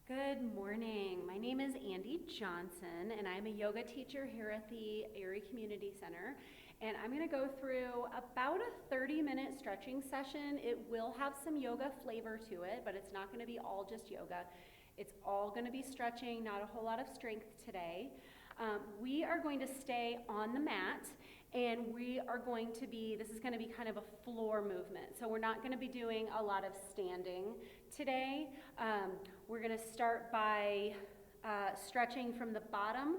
Good morning. My name is Andy Johnson, and I'm a yoga teacher here at the Erie Community Center. And I'm going to go through about a 30-minute stretching session. It will have some yoga flavor to it, but it's not going to be all just yoga. It's all going to be stretching, not a whole lot of strength today. We are going to stay on the mat, and this is going to be kind of a floor movement. So we're not going to be doing a lot of standing today. We're going to start by stretching from the bottom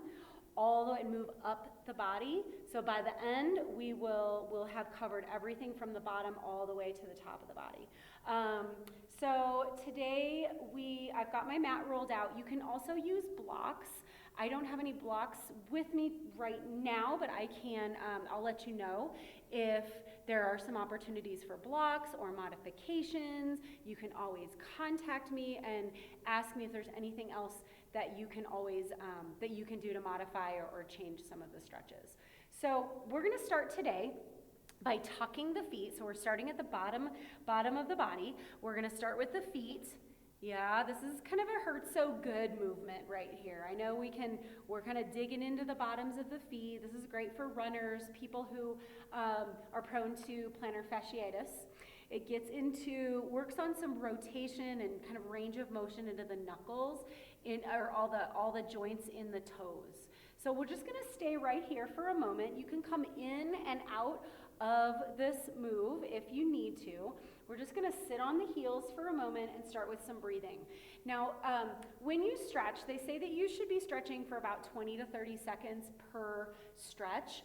all the way and move up the body. So by the end, we'll have covered everything from the bottom all the way to the top of the body. So today I've got my mat rolled out. You can also use blocks. I don't have any blocks with me right now, but I'll let you know if there are some opportunities for blocks or modifications. You can always contact me and ask me if there's anything else that you can do to modify or change some of the stretches. So we're going to start today by tucking the feet. So we're starting at the bottom of the body. We're going to start with the feet. Yeah, this is kind of a hurt so good movement right here. I know we're kind of digging into the bottoms of the feet. This is great for runners, people who are prone to plantar fasciitis. It works on some rotation and kind of range of motion into the knuckles, or all the joints in the toes. So we're just gonna stay right here for a moment. You can come in and out of this move if you need to. We're just going to sit on the heels for a moment and start with some breathing. Now, when you stretch, they say that you should be stretching for about 20 to 30 seconds per stretch.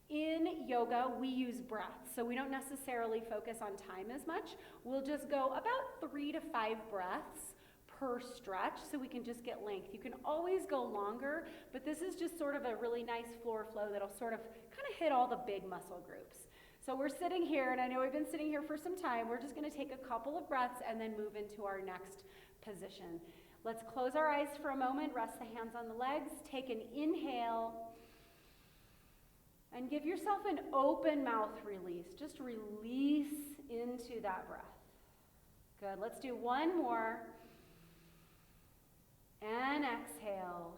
In yoga, we use breath, so we don't necessarily focus on time as much. We'll just go about 3 to 5 breaths per stretch so we can just get length. You can always go longer, but this is just sort of a really nice floor flow that'll sort of kind of hit all the big muscle groups. So we're sitting here, and I know we've been sitting here for some time. We're just going to take a couple of breaths and then move into our next position. Let's close our eyes for a moment, rest the hands on the legs, take an inhale, and give yourself an open mouth release. Just release into that breath. Good. Let's do one more. And exhale.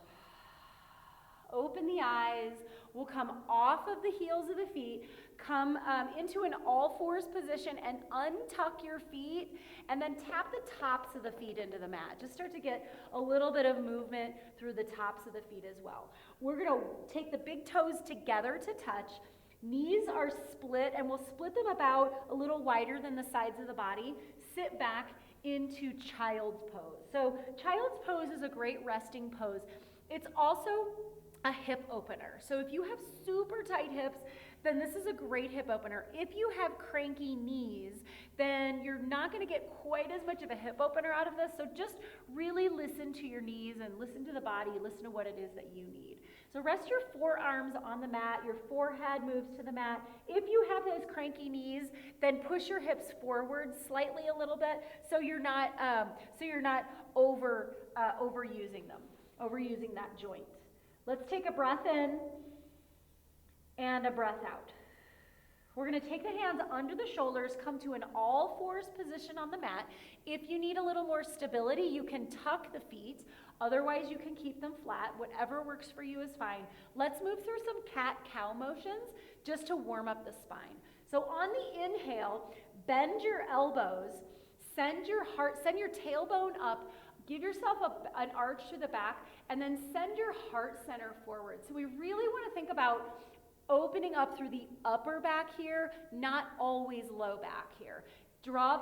Open the eyes. We'll come off of the heels of the feet, come into an all fours position and untuck your feet, and then tap the tops of the feet into the mat. Just start to get a little bit of movement through the tops of the feet as well. We're going to take the big toes together to touch. Knees are split, and we'll split them about a little wider than the sides of the body. Sit back into child's pose. So child's pose is a great resting pose. It's also a hip opener. So if you have super tight hips, then this is a great hip opener. If you have cranky knees, then you're not going to get quite as much of a hip opener out of this. So just really listen to your knees and listen to the body, listen to what it is that you need. So rest your forearms on the mat, your forehead moves to the mat. If you have those cranky knees, then push your hips forward slightly a little bit so you're not overusing that joint. Let's take a breath in and a breath out. We're going to take the hands under the shoulders, come to an all fours position on the mat. If you need a little more stability, you can tuck the feet. Otherwise, you can keep them flat. Whatever works for you is fine. Let's move through some cat-cow motions just to warm up the spine. So on the inhale, bend your elbows, send your tailbone up. Give yourself an arch to the back, and then send your heart center forward. So we really want to think about opening up through the upper back here, not always low back here. Draw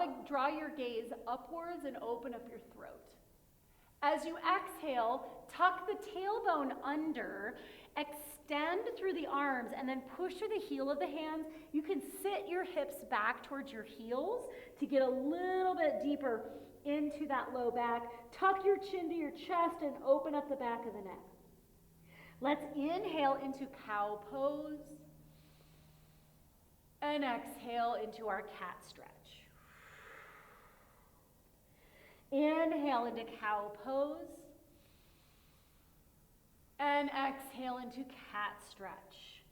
your gaze upwards and open up your throat. As you exhale, tuck the tailbone under, extend through the arms, and then push through the heel of the hands. You can sit your hips back towards your heels to get a little bit deeper into that low back. Tuck your chin to your chest and open up the back of the neck. Let's inhale into cow pose and exhale into our cat stretch. Inhale into cow pose and exhale into cat stretch.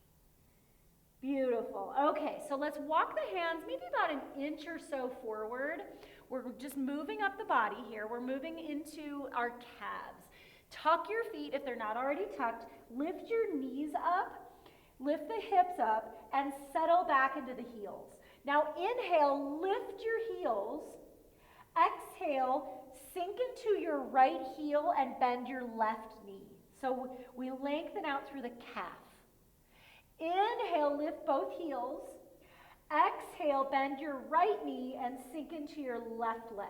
Beautiful. Okay, so let's walk the hands maybe about an inch or so forward. We're just moving up the body here. We're moving into our calves. Tuck your feet if they're not already tucked. Lift your knees up, lift the hips up, and settle back into the heels. Now inhale, lift your heels. Exhale, sink into your right heel and bend your left knee. So we lengthen out through the calf. Inhale, lift both heels. Exhale, bend your right knee and sink into your left leg.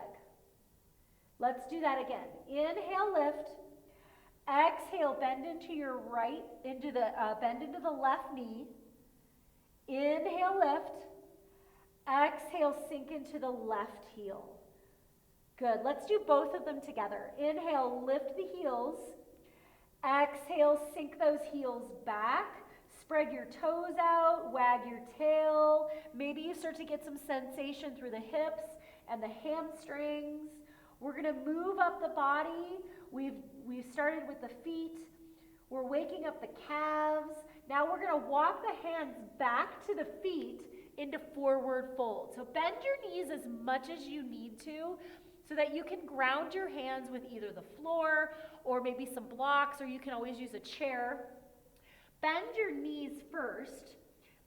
Let's do that again. Inhale, lift. Exhale, bend into your right, bend into the left knee. Inhale, lift. Exhale, sink into the left heel. Good. Let's do both of them together. Inhale, lift the heels. Exhale, sink those heels back. Spread your toes out, wag your tail. Maybe you start to get some sensation through the hips and the hamstrings. We're going to move up the body. We've started with the feet. We're waking up the calves. Now we're going to walk the hands back to the feet into forward fold. So bend your knees as much as you need to so that you can ground your hands with either the floor or maybe some blocks, or you can always use a chair. Bend your knees first,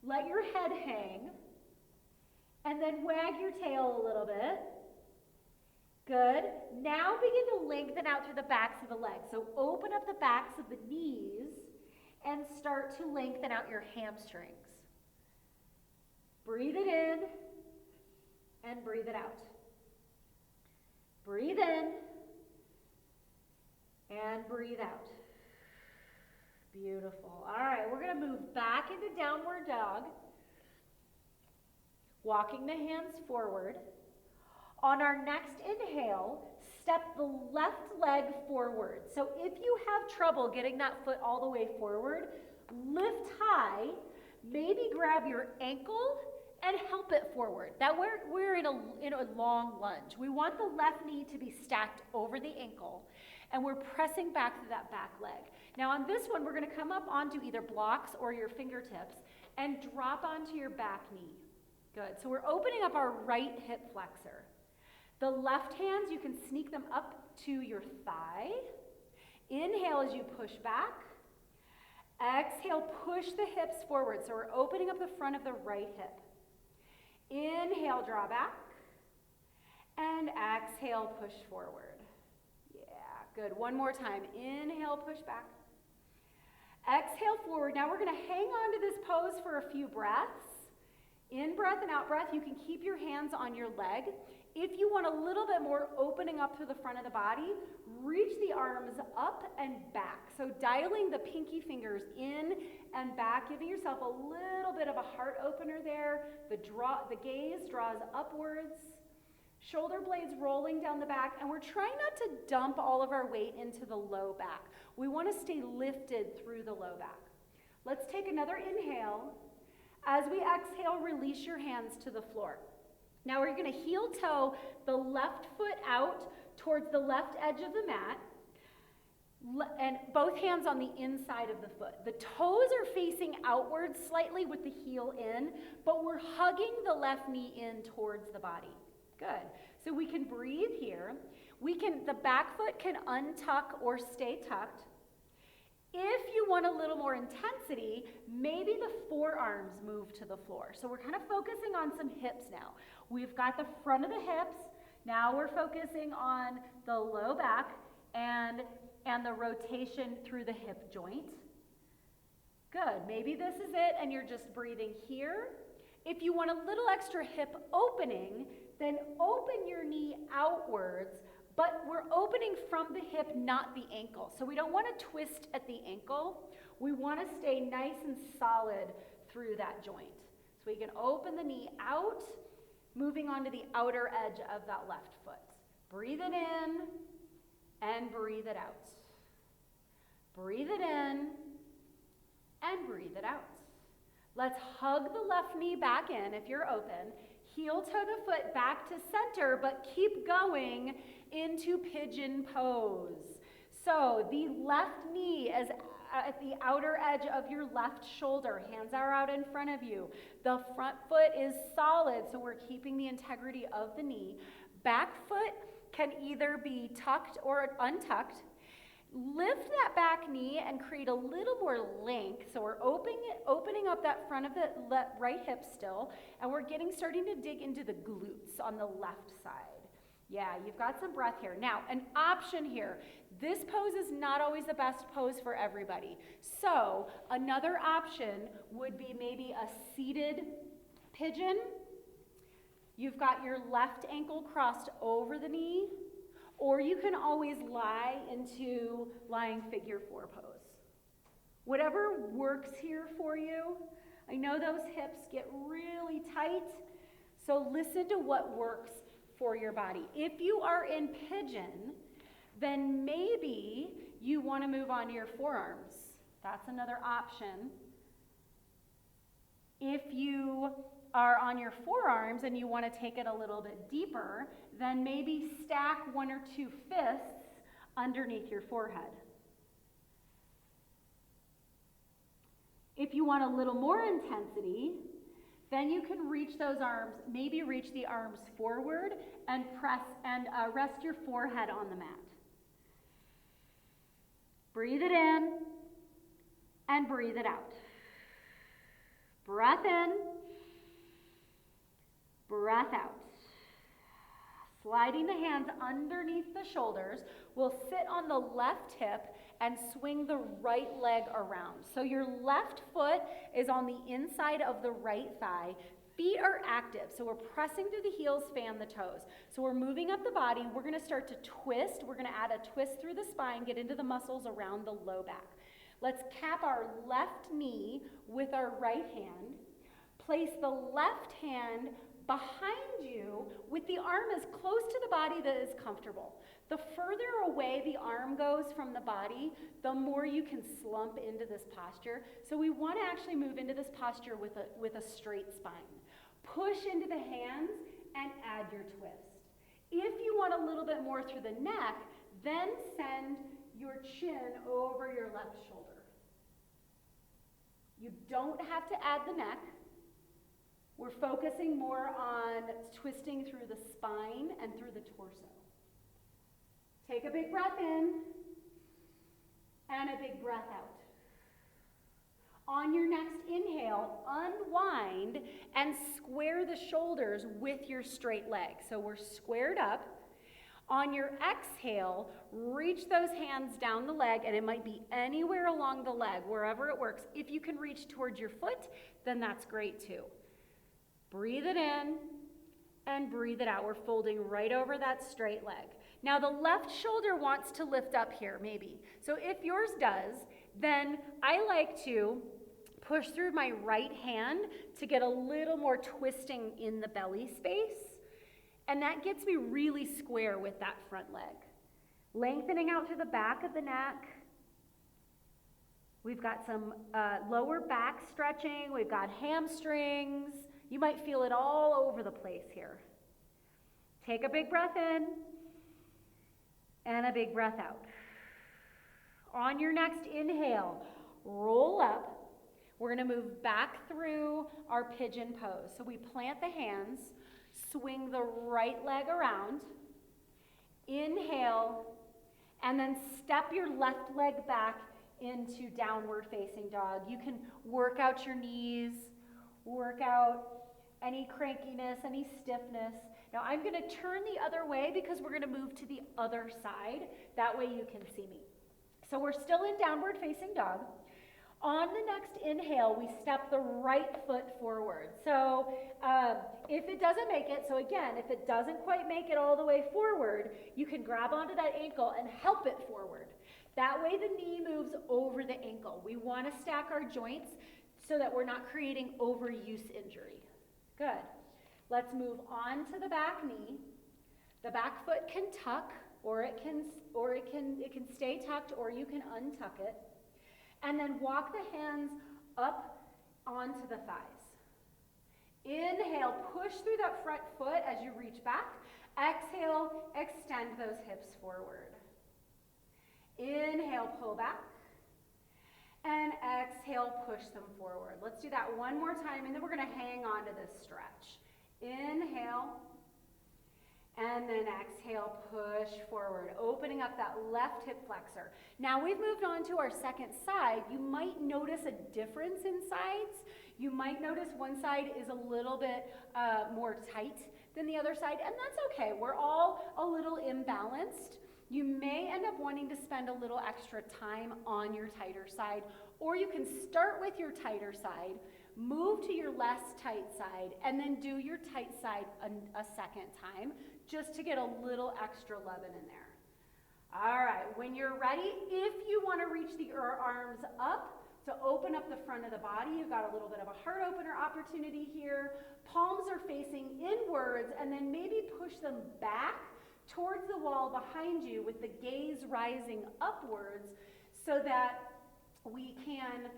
let your head hang, and then wag your tail a little bit. Good. Now begin to lengthen out through the backs of the legs. So open up the backs of the knees and start to lengthen out your hamstrings. Breathe it in and breathe it out. Breathe in and breathe out. Beautiful. All right, we're going to move back into downward dog, walking the hands forward. On our next inhale, step the left leg forward. So if you have trouble getting that foot all the way forward, lift high, maybe grab your ankle and help it forward. That we're in a long lunge. We want the left knee to be stacked over the ankle, and we're pressing back through that back leg. Now on this one, we're going to come up onto either blocks or your fingertips and drop onto your back knee. Good. So we're opening up our right hip flexor. The left hands, you can sneak them up to your thigh. Inhale as you push back. Exhale, push the hips forward. So we're opening up the front of the right hip. Inhale, draw back. And exhale, push forward. Yeah, good. One more time. Inhale, push back. Exhale forward. Now we're going to hang on to this pose for a few breaths. In breath and out breath, you can keep your hands on your leg. If you want a little bit more opening up through the front of the body, reach the arms up and back. So dialing the pinky fingers in and back, giving yourself a little bit of a heart opener there. The gaze draws upwards. Shoulder blades rolling down the back, and we're trying not to dump all of our weight into the low back. We want to stay lifted through the low back. Let's take another inhale. As we exhale, release your hands to the floor. Now we're going to heel toe the left foot out towards the left edge of the mat, and both hands on the inside of the foot. The toes are facing outwards slightly with the heel in, but we're hugging the left knee in towards the body. Good. So we can breathe here. The back foot can untuck or stay tucked. If you want a little more intensity, maybe the forearms move to the floor. So we're kind of focusing on some hips now. We've got the front of the hips. Now we're focusing on the low back and the rotation through the hip joint. Good. Maybe this is it and you're just breathing here. If you want a little extra hip opening, then open your knee outwards, but we're opening from the hip, not the ankle. So we don't want to twist at the ankle. We want to stay nice and solid through that joint. So we can open the knee out, moving onto the outer edge of that left foot. Breathe it in and breathe it out. Breathe it in and breathe it out. Let's hug the left knee back in if you're open. Heel toe the foot back to center, but keep going into pigeon pose. So the left knee is at the outer edge of your left shoulder. Hands are out in front of you. The front foot is solid, so we're keeping the integrity of the knee. Back foot can either be tucked or untucked. Lift that back knee and create a little more length. So we're opening up that front of the right hip still, and we're starting to dig into the glutes on the left side. Yeah, you've got some breath here. Now, an option here. This pose is not always the best pose for everybody. So another option would be maybe a seated pigeon. You've got your left ankle crossed over the knee, or you can always lie into lying figure 4 pose. Whatever works here for you. I know those hips get really tight, so listen to what works for your body. If you are in pigeon, then maybe you want to move on to your forearms. That's another option. If you are on your forearms and you want to take it a little bit deeper, then maybe stack 1 or 2 fists underneath your forehead. If you want a little more intensity, then you can reach those arms, maybe reach the arms forward and rest your forehead on the mat. Breathe it in and breathe it out. Breath in, breath out. Sliding the hands underneath the shoulders, we'll sit on the left hip and swing the right leg around. So your left foot is on the inside of the right thigh. Feet are active, so we're pressing through the heels, fan the toes. So we're moving up the body. We're going to start to twist. We're going to add a twist through the spine, get into the muscles around the low back. Let's cap our left knee with our right hand. Place the left hand behind you with the arm as close to the body that is comfortable. The further away the arm goes from the body, the more you can slump into this posture. So we want to actually move into this posture with a straight spine. Push into the hands and add your twist. If you want a little bit more through the neck, then send your chin over your left shoulder. You don't have to add the neck. We're focusing more on twisting through the spine and through the torso. Take a big breath in and a big breath out. On your next inhale, unwind and square the shoulders with your straight leg. So we're squared up. On your exhale, reach those hands down the leg, and it might be anywhere along the leg, wherever it works. If you can reach towards your foot, then that's great too. Breathe it in and breathe it out. We're folding right over that straight leg. Now the left shoulder wants to lift up here, maybe. So if yours does, then I like to push through my right hand to get a little more twisting in the belly space. And that gets me really square with that front leg. Lengthening out through the back of the neck. We've got some lower back stretching. We've got hamstrings. You might feel it all over the place here. Take a big breath in and a big breath out. On your next inhale, roll up. We're going to move back through our pigeon pose. So we plant the hands, swing the right leg around, inhale, and then step your left leg back into downward facing dog. You can work out your knees, work out any crankiness, any stiffness. Now I'm going to turn the other way because we're going to move to the other side. That way you can see me. So we're still in downward facing dog. On the next inhale, we step the right foot forward. So if it doesn't make it, so again, if it doesn't quite make it all the way forward, you can grab onto that ankle and help it forward. That way the knee moves over the ankle. We want to stack our joints so that we're not creating overuse injury. Good. Let's move on to the back knee. The back foot can tuck, or it can stay tucked, or you can untuck it. And then walk the hands up onto the thighs. Inhale, push through that front foot as you reach back. Exhale, extend those hips forward. Inhale, pull back. And exhale, push them forward. Let's do that one more time, and then we're going to hang on to this stretch. Inhale. And then exhale, push forward, opening up that left hip flexor. Now we've moved on to our second side. You might notice a difference in sides. You might notice one side is a little bit more tight than the other side, and that's okay. We're all a little imbalanced. You may end up wanting to spend a little extra time on your tighter side, or you can start with your tighter side, move to your less tight side, and then do your tight side a second time, just to get a little extra loving in there. All right, when you're ready, if you want to reach the arms up to open up the front of the body, you've got a little bit of a heart opener opportunity here. Palms are facing inwards, and then maybe push them back towards the wall behind you with the gaze rising upwards, so that we can,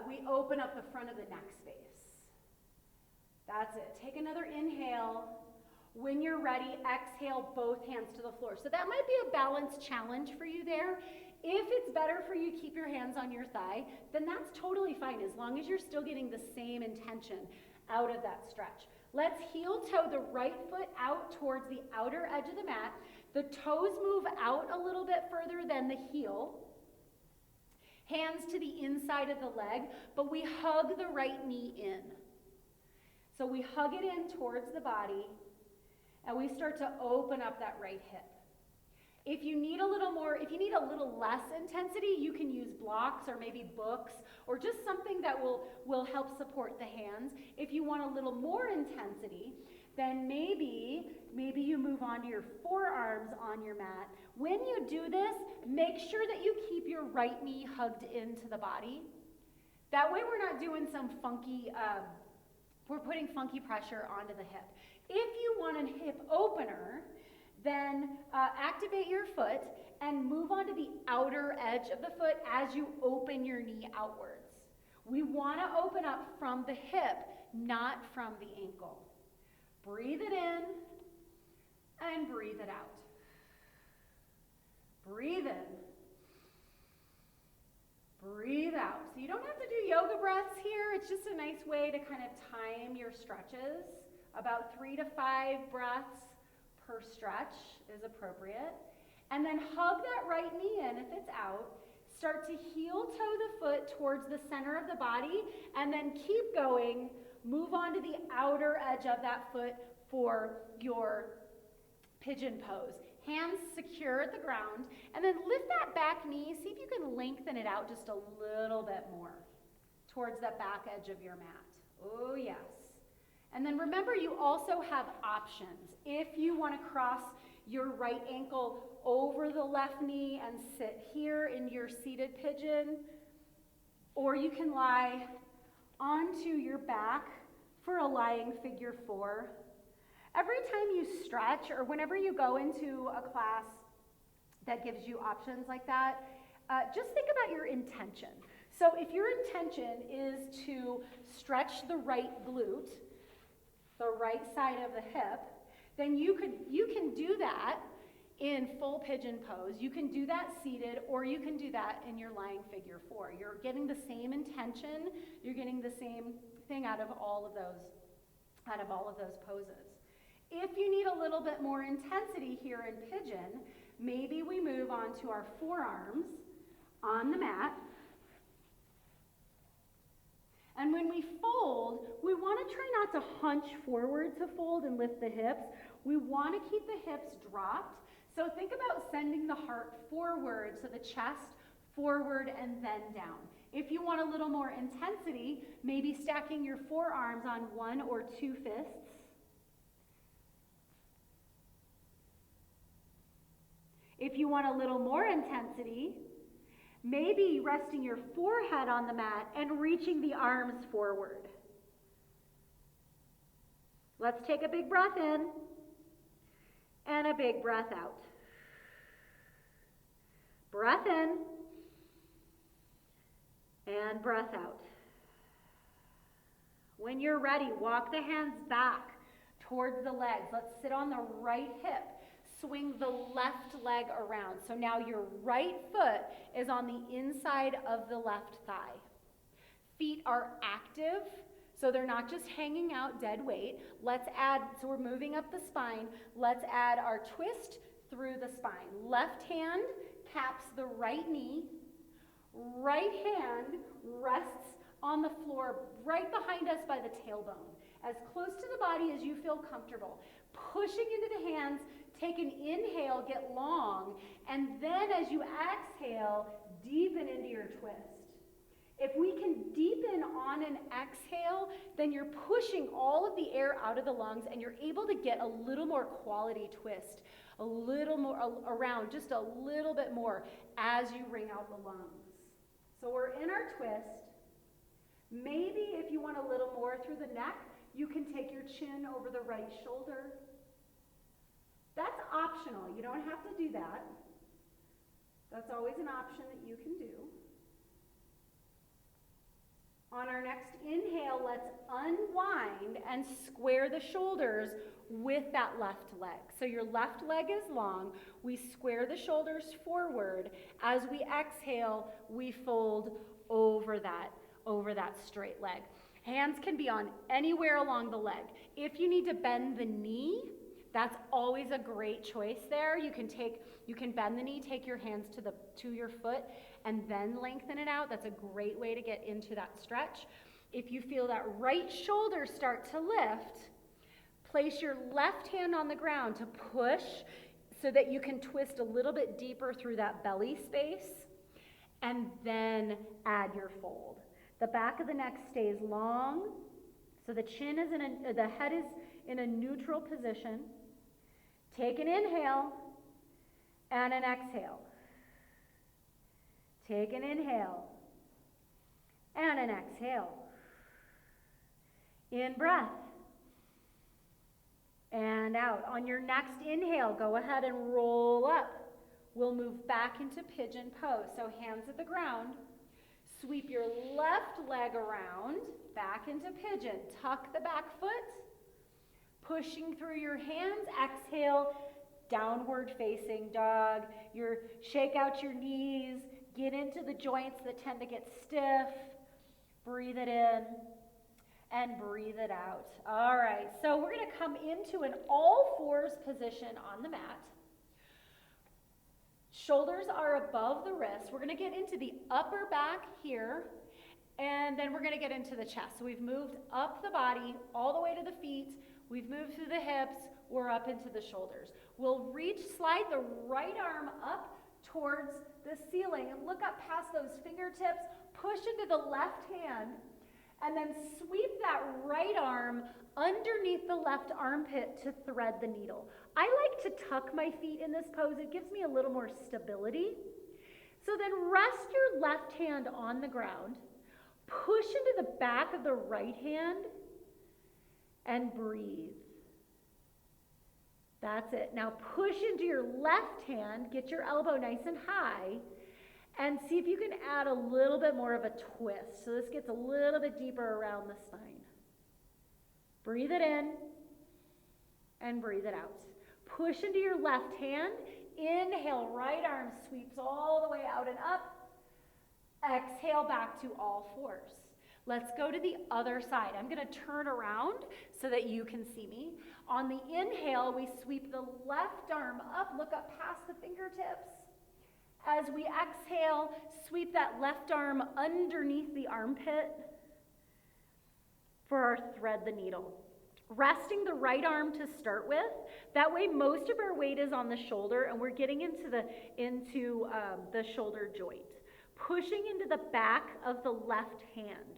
we open up the front of the neck space. That's it. Take another inhale. When you're ready, exhale both hands to the floor. So that might be a balance challenge for you there. If it's better for you to keep your hands on your thigh, then that's totally fine, as long as you're still getting the same intention out of that stretch. Let's heel toe the right foot out towards the outer edge of the mat. The toes move out a little bit further than the heel. Hands to the inside of the leg, but we hug the right knee in. So we hug it in towards the body, and we start to open up that right hip. If you need a little less intensity, you can use blocks or maybe books or just something that will help support the hands. If you want a little more intensity, then maybe you move on to your forearms on your mat. When you do this, make sure that you keep your right knee hugged into the body. That way we're not doing some funky, we're putting funky pressure onto the hip. If you want a hip opener, then activate your foot and move onto the outer edge of the foot as you open your knee outwards. We want to open up from the hip, not from the ankle. Breathe it in and breathe it out. Breathe in. Breathe out. So you don't have to do yoga breaths here. It's just a nice way to kind of time your stretches. About 3 to 5 breaths per stretch is appropriate. And then hug that right knee in if it's out. Start to heel toe the foot towards the center of the body, and then keep going. Move on to the outer edge of that foot for your pigeon pose. Hands secure at the ground, and then lift that back knee. See if you can lengthen it out just a little bit more towards that back edge of your mat. Oh, yes. And then remember, you also have options. If you want to cross your right ankle over the left knee and sit here in your seated pigeon, or you can lie onto your back for a lying figure 4. Every time you stretch, or whenever you go into a class that gives you options like that, just think about your intention. So if your intention is to stretch the right glute, the right side of the hip, then you can do that in full pigeon pose. You can do that seated, or you can do that in your lying figure 4. You're getting the same intention, you're getting the same thing out of all of those poses. If you need a little bit more intensity here in pigeon, maybe we move on to our forearms on the mat. And when we fold, we want to try not to hunch forward to fold and lift the hips. We want to keep the hips dropped. So think about sending the heart forward, so the chest forward and then down. If you want a little more intensity, maybe stacking your forearms on 1 or 2 fists. If you want a little more intensity, maybe resting your forehead on the mat and reaching the arms forward. Let's take a big breath in and a big breath out. Breath in and breath out. When you're ready, walk the hands back towards the legs. Let's sit on the right hip. Swing the left leg around. So now your right foot is on the inside of the left thigh. Feet are active, So they're not just hanging out dead weight. Let's add, so we're moving up the spine. Let's add our twist through the spine. Left hand caps the right knee. Right hand rests on the floor right behind us by the tailbone. As close to the body as you feel comfortable. Pushing into the hands, take an inhale, get long, and then as you exhale, deepen into your twist. If we can deepen on an exhale, then you're pushing all of the air out of the lungs and you're able to get a little more quality twist, a little more around, just a little bit more as you wring out the lungs. So we're in our twist. Maybe if you want a little more through the neck, you can take your chin over the right shoulder. That's optional. You don't have to do that. That's always an option that you can do. On our next inhale, let's unwind and square the shoulders with that left leg. So your left leg is long. We square the shoulders forward. As we exhale, we fold over that straight leg. Hands can be on anywhere along the leg. If you need to bend the knee, that's always a great choice there. You can bend the knee, take your hands to your foot, and then lengthen it out. That's a great way to get into that stretch. If you feel that right shoulder start to lift, place your left hand on the ground to push so that you can twist a little bit deeper through that belly space, and then add your fold. The back of the neck stays long, so the head is in a neutral position. Take an inhale and an exhale. Take an inhale and an exhale. In breath and out. On your next inhale, go ahead and roll up. We'll move back into pigeon pose. So hands at the ground. Sweep your left leg around, back into pigeon. Tuck the back foot. Pushing through your hands. Exhale, downward facing dog. Shake out your knees. Get into the joints that tend to get stiff. Breathe it in and breathe it out. All right, so we're going to come into an all fours position on the mat. Shoulders are above the wrists. We're going to get into the upper back here, and then we're going to get into the chest. So we've moved up the body all the way to the feet. We've moved through the hips. We're up into the shoulders. We'll slide the right arm up towards the ceiling and look up past those fingertips, push into the left hand, and then sweep that right arm underneath the left armpit to thread the needle. I like to tuck my feet in this pose. It gives me a little more stability. So then rest your left hand on the ground, push into the back of the right hand, and breathe. That's it. Now push into your left hand, get your elbow nice and high, and see if you can add a little bit more of a twist. So this gets a little bit deeper around the spine. Breathe it in and breathe it out. Push into your left hand. Inhale, right arm sweeps all the way out and up. Exhale back to all fours. Let's go to the other side. I'm going to turn around so that you can see me. On the inhale, we sweep the left arm up, look up past the fingertips. As we exhale, sweep that left arm underneath the armpit for our thread the needle. Resting the right arm to start with. That way most of our weight is on the shoulder and we're getting into the shoulder joint. Pushing into the back of the left hand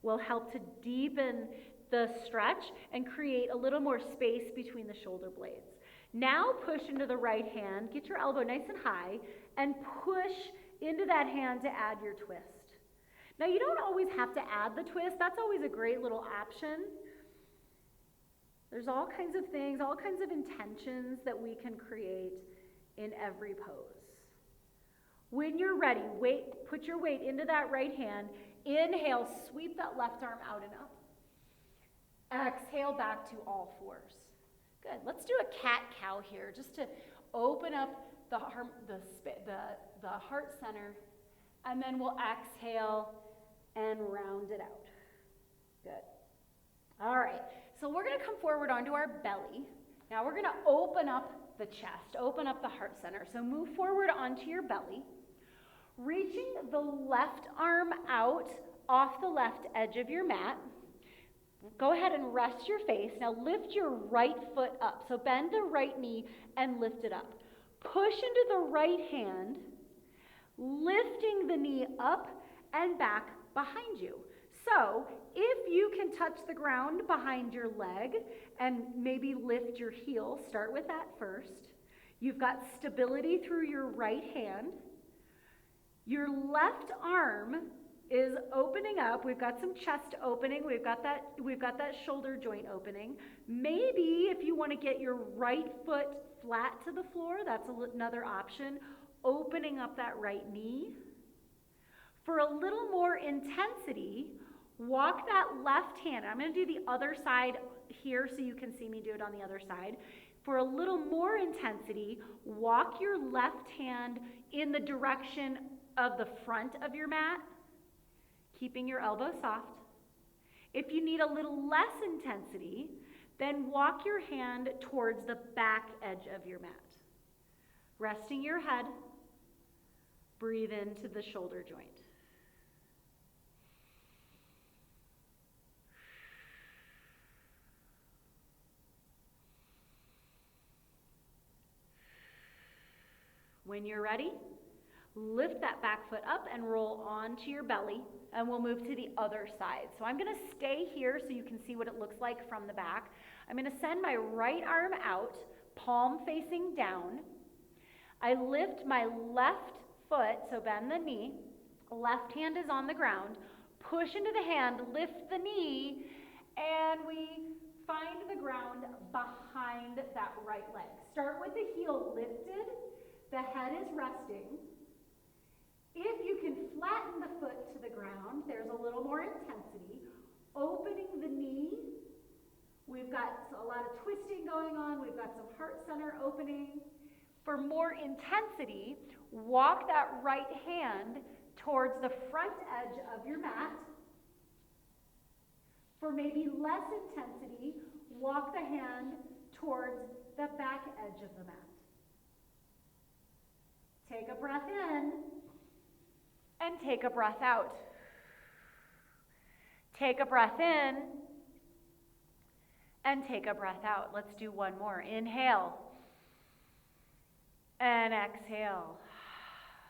will help to deepen the stretch and create a little more space between the shoulder blades. Now push into the right hand, get your elbow nice and high, and push into that hand to add your twist. Now you don't always have to add the twist. That's always a great little option. There's all kinds of things, all kinds of intentions that we can create in every pose. When you're ready, put your weight into that right hand. Inhale, sweep that left arm out and up. Exhale back to all fours. Good. Let's do a cat-cow here, just to open up the heart center, and then we'll exhale and round it out. Good. All right, so we're gonna come forward onto our belly. Now we're gonna open up the chest, open up the heart center. So move forward onto your belly, reaching the left arm out off the left edge of your mat. Go ahead and rest your face. Now lift your right foot up. So bend the right knee and lift it up. Push into the right hand, lifting the knee up and back behind you. So if you can touch the ground behind your leg and maybe lift your heel, start with that first. You've got stability through your right hand. Your left arm is opening up. We've got some chest opening. We've got that shoulder joint opening. Maybe if you want to get your right foot flat to the floor, that's another option. Opening up that right knee. For a little more intensity, walk that left hand. I'm going to do the other side here so you can see me do it on the other side. For a little more intensity, walk your left hand in the direction of the front of your mat, keeping your elbow soft. If you need a little less intensity, then walk your hand towards the back edge of your mat. Resting your head, breathe into the shoulder joint. When you're ready, lift that back foot up and roll onto your belly, and we'll move to the other side. So I'm going to stay here so you can see what it looks like from the back. I'm going to send my right arm out, palm facing down. I lift my left foot, so bend the knee. Left hand is on the ground. Push into the hand, lift the knee, and we find the ground behind that right leg. Start with the heel lifted. The head is resting. If you can flatten the foot to the ground, there's a little more intensity. Opening the knee. We've got a lot of twisting going on. We've got some heart center opening. For more intensity, walk that right hand towards the front edge of your mat. For maybe less intensity, walk the hand towards the back edge of the mat. Take a breath in and take a breath out. Take a breath in and take a breath out. Let's do one more. Inhale and exhale.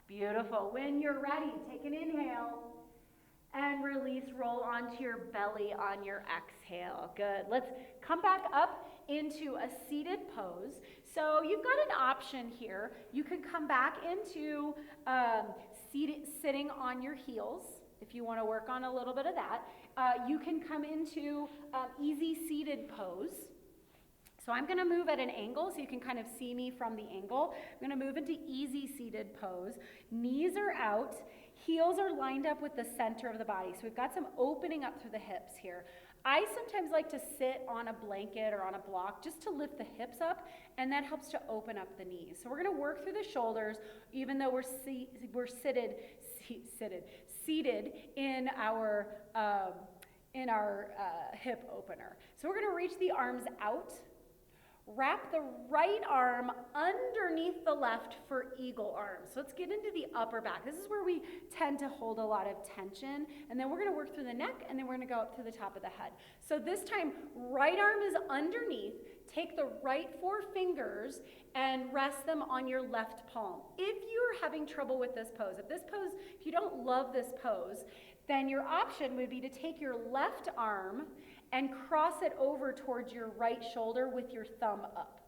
Beautiful. When you're ready, take an inhale and release. Roll onto your belly on your exhale. Good. Let's come back up into a seated pose. So you've got an option here. You can come back into sitting on your heels if you want to work on a little bit of that. You can come into easy seated pose. So I'm going to move at an angle so you can kind of see me from the angle. I'm going to move into easy seated pose. Knees are out. Heels are lined up with the center of the body. So we've got some opening up through the hips here. I sometimes like to sit on a blanket or on a block just to lift the hips up, and that helps to open up the knees. So we're going to work through the shoulders, even though we're seated in our hip opener. So we're going to reach the arms out. Wrap the right arm underneath the left for eagle arms. So let's get into the upper back. This is where we tend to hold a lot of tension. And then we're going to work through the neck, and then we're going to go up to the top of the head. So this time, right arm is underneath. Take the right four fingers and rest them on your left palm. If you're having trouble with this pose, if you don't love this pose, then your option would be to take your left arm and cross it over towards your right shoulder with your thumb up.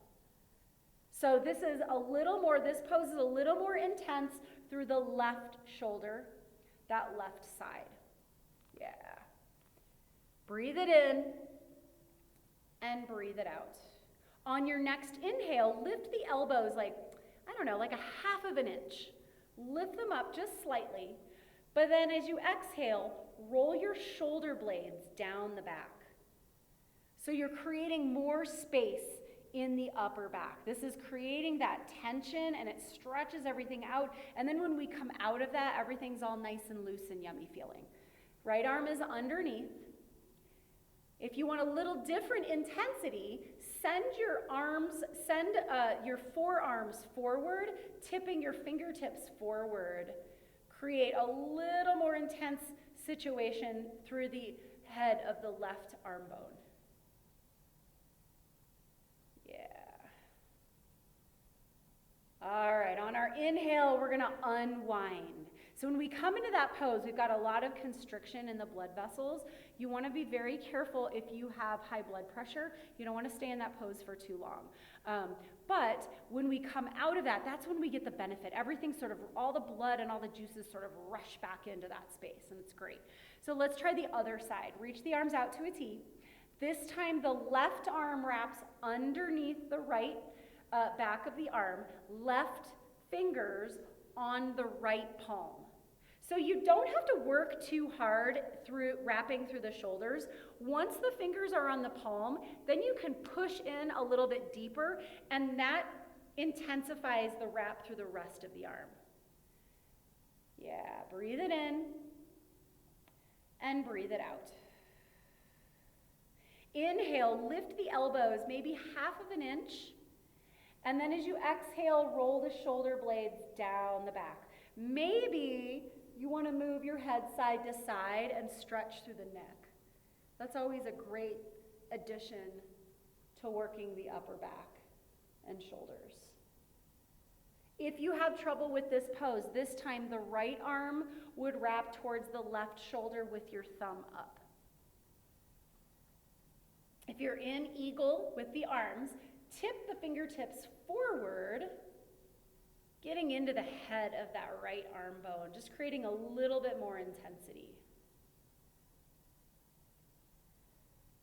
So this pose is a little more intense through the left shoulder, that left side. Yeah. Breathe it in and breathe it out. On your next inhale, lift the elbows like a half of an inch. Lift them up just slightly. But then as you exhale, roll your shoulder blades down the back. So you're creating more space in the upper back. This is creating that tension, and it stretches everything out. And then when we come out of that, everything's all nice and loose and yummy feeling. Right arm is underneath. If you want a little different intensity, send your your forearms forward, tipping your fingertips forward. Create a little more intense situation through the head of the left arm bone. Yeah. All right, on our inhale, we're gonna unwind. So when we come into that pose, we've got a lot of constriction in the blood vessels. You wanna be very careful if you have high blood pressure. You don't wanna stay in that pose for too long. But when we come out of that, that's when we get the benefit. Everything sort of, all the blood and all the juices sort of rush back into that space, and it's great. So let's try the other side. Reach the arms out to a T. This time the left arm wraps underneath the right back of the arm, left fingers on the right palm. So you don't have to work too hard through wrapping through the shoulders. Once the fingers are on the palm, then you can push in a little bit deeper, and that intensifies the wrap through the rest of the arm. Yeah, breathe it in and breathe it out. Inhale, lift the elbows maybe half of an inch, and then as you exhale, roll the shoulder blades down the back. Maybe you want to move your head side to side and stretch through the neck. That's always a great addition to working the upper back and shoulders. If you have trouble with this pose, this time the right arm would wrap towards the left shoulder with your thumb up. If you're in eagle with the arms, tip the fingertips forward, getting into the head of that right arm bone, just creating a little bit more intensity.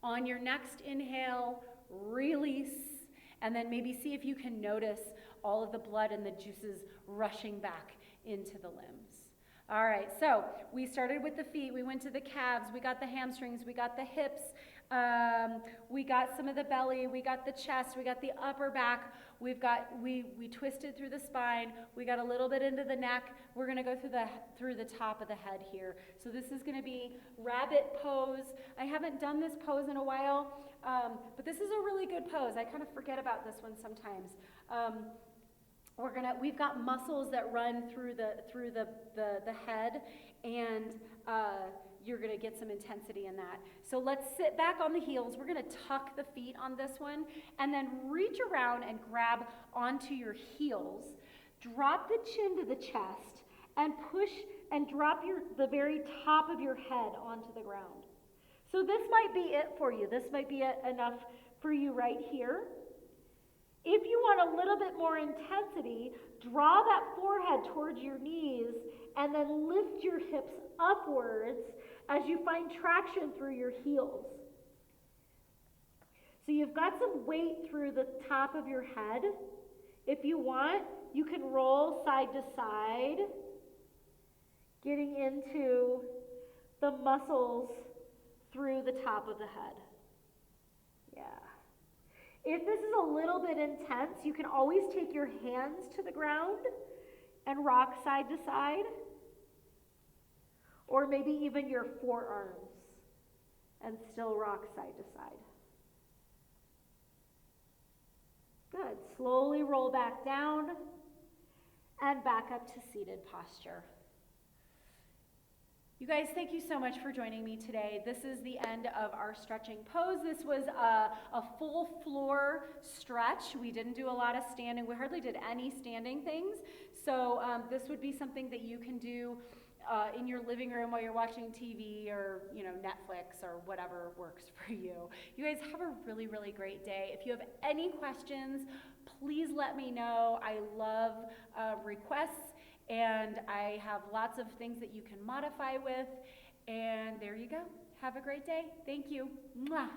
On your next inhale, release, and then maybe see if you can notice all of the blood and the juices rushing back into the limbs. All right, so we started with the feet, we went to the calves, we got the hamstrings, we got the hips, we got some of the belly, we got the chest, we got the upper back, we twisted through the spine, we got a little bit into the neck. We're gonna go through the top of the head here. So this is gonna be rabbit pose. I haven't done this pose in a while, but this is a really good pose. I kind of forget about this one sometimes. We've got muscles that run through the head, and you're gonna get some intensity in that. So let's sit back on the heels. We're gonna tuck the feet on this one, and then reach around and grab onto your heels. Drop the chin to the chest, and push and drop the very top of your head onto the ground. So this might be it for you. This might be enough for you right here. If you want a little bit more intensity, draw that forehead towards your knees and then lift your hips upwards as you find traction through your heels. So you've got some weight through the top of your head. If you want, you can roll side to side, getting into the muscles through the top of the head. Yeah. If this is a little bit intense, you can always take your hands to the ground and rock side to side, or maybe even your forearms and still rock side to side. Good. Slowly roll back down and back up to seated posture. You guys, thank you so much for joining me today. This is the end of our stretching pose. This was a full floor stretch. We didn't do a lot of standing. We hardly did any standing things. So this would be something that you can do in your living room while you're watching TV or Netflix or whatever works for you. You guys have a really, really great day. If you have any questions, please let me know. I love requests. And I have lots of things that you can modify with. And there you go. Have a great day. Thank you. Mwah.